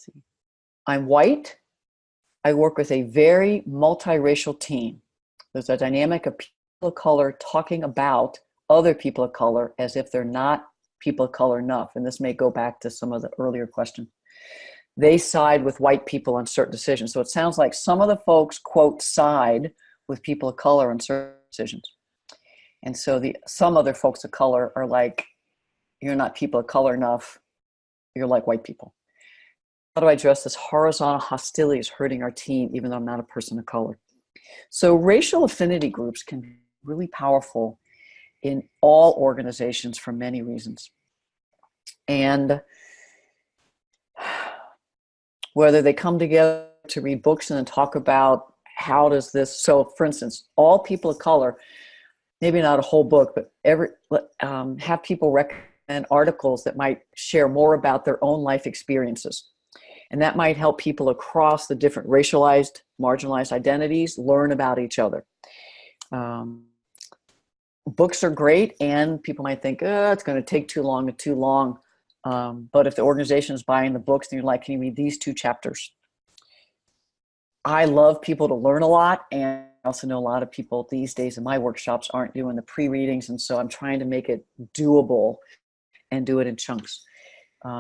see. I'm white. I work with a very multiracial team. There's a dynamic of people of color talking about other people of color as if they're not people of color enough. And this may go back to some of the earlier questions. They side with white people on certain decisions. So it sounds like some of the folks, quote, side with people of color on certain decisions. And so some other folks of color are like, you're not people of color enough. You're like white people. How do I address this horizontal hostility is hurting our team, even though I'm not a person of color? So racial affinity groups can be really powerful in all organizations for many reasons. And whether they come together to read books and then talk about how does this, so for instance, all people of color, maybe not a whole book, but have people recommend articles that might share more about their own life experiences. And that might help people across the different racialized, marginalized identities learn about each other. Books are great, and people might think, oh, it's going to take too long. But if the organization is buying the books, then you're like, can you read these 2 chapters? I love people to learn a lot, and I also know a lot of people these days in my workshops aren't doing the pre-readings, and so I'm trying to make it doable and do it in chunks.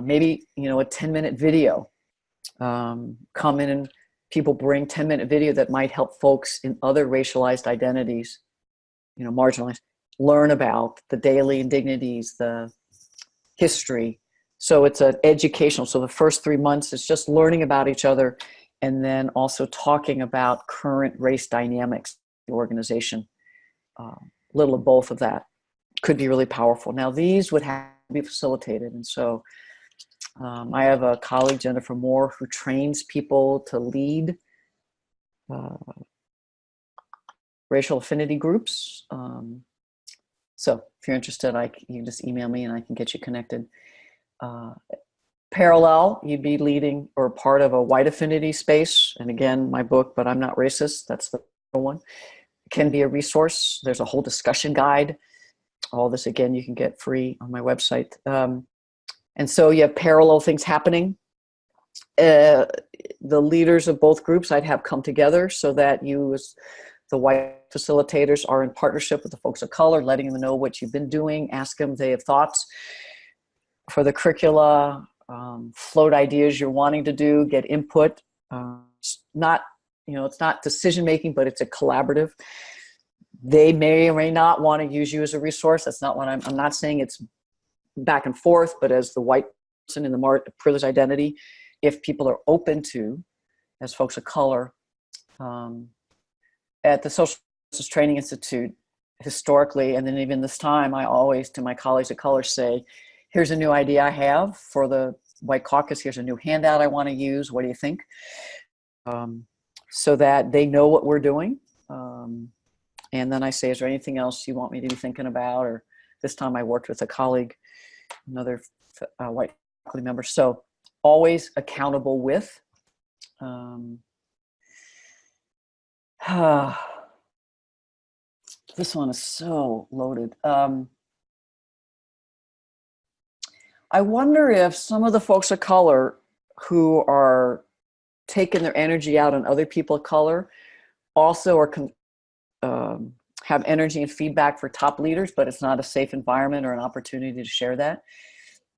Maybe, a 10-minute video. Come in and people bring 10-minute video that might help folks in other racialized identities, marginalized, learn about the daily indignities, the history. So it's an educational. So the first 3 months is just learning about each other, and then also talking about current race dynamics in the organization. Little of both of that could be really powerful. Now these would have to be facilitated, and so I have a colleague, Jennifer Moore, who trains people to lead racial affinity groups. So if you're interested, you can just email me and I can get you connected. Parallel, you'd be leading or part of a white affinity space. And again, my book, But I'm Not Racist, that's the one, can be a resource. There's a whole discussion guide. All this, again, you can get free on my website. And so you have parallel things happening. The leaders of both groups I'd have come together so that you as the white facilitators are in partnership with the folks of color, letting them know what you've been doing, ask them if they have thoughts for the curricula, float ideas you're wanting to do, get input. It's not decision-making, but it's a collaborative. They may or may not want to use you as a resource. That's not what I'm not saying it's back and forth, but as the white person in the more privileged identity, if people are open to, as folks of color, at the Social Justice Training Institute, historically, and then even this time, I always, to my colleagues of color, say, here's a new idea I have for the White Caucus, here's a new handout I want to use, what do you think? So that they know what we're doing. And then I say, is there anything else you want me to be thinking about? Or this time I worked with a colleague, another white faculty member. So always accountable with. This one is so loaded. I wonder if some of the folks of color who are taking their energy out on other people of color also are have energy and feedback for top leaders, but it's not a safe environment or an opportunity to share that.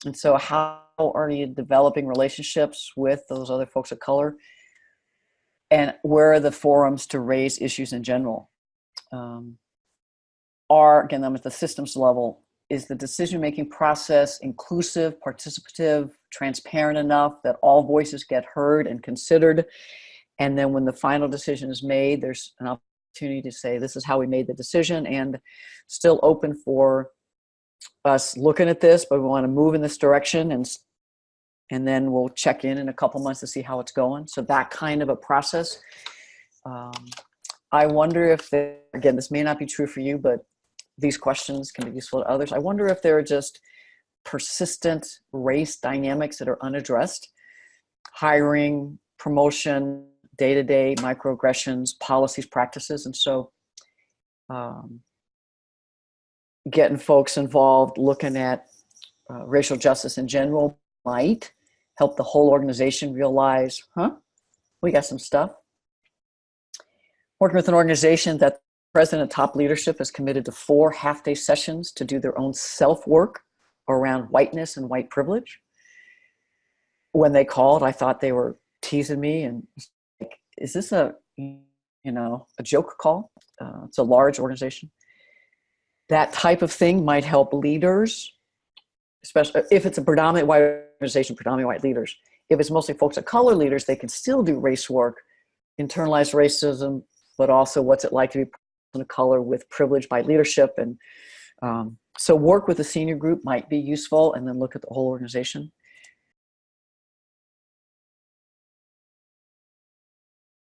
And so how are you developing relationships with those other folks of color? And where are the forums to raise issues in general? Again, I'm at the systems level, is the decision-making process inclusive, participative, transparent enough that all voices get heard and considered? And then when the final decision is made, there's an opportunity to say, this is how we made the decision, and still open for us looking at this, but we want to move in this direction, and then we'll check in a couple months to see how it's going. So that kind of a process. I wonder if, again, this may not be true for you, but these questions can be useful to others. I wonder if there are just persistent race dynamics that are unaddressed. Hiring, promotion, day-to-day microaggressions, policies, practices. And so getting folks involved, looking at racial justice in general might help the whole organization realize, we got some stuff. Working with an organization that the president and top leadership is committed to 4 half-day sessions to do their own self-work around whiteness and white privilege. When they called, I thought they were teasing me and like, is this a joke call? It's a large organization. That type of thing might help leaders, especially if it's a predominant white organization, predominantly white leaders. If it's mostly folks of color leaders, they can still do race work, internalized racism, but also what's it like to be a person of color with privilege by leadership. And so work with a senior group might be useful, and then look at the whole organization.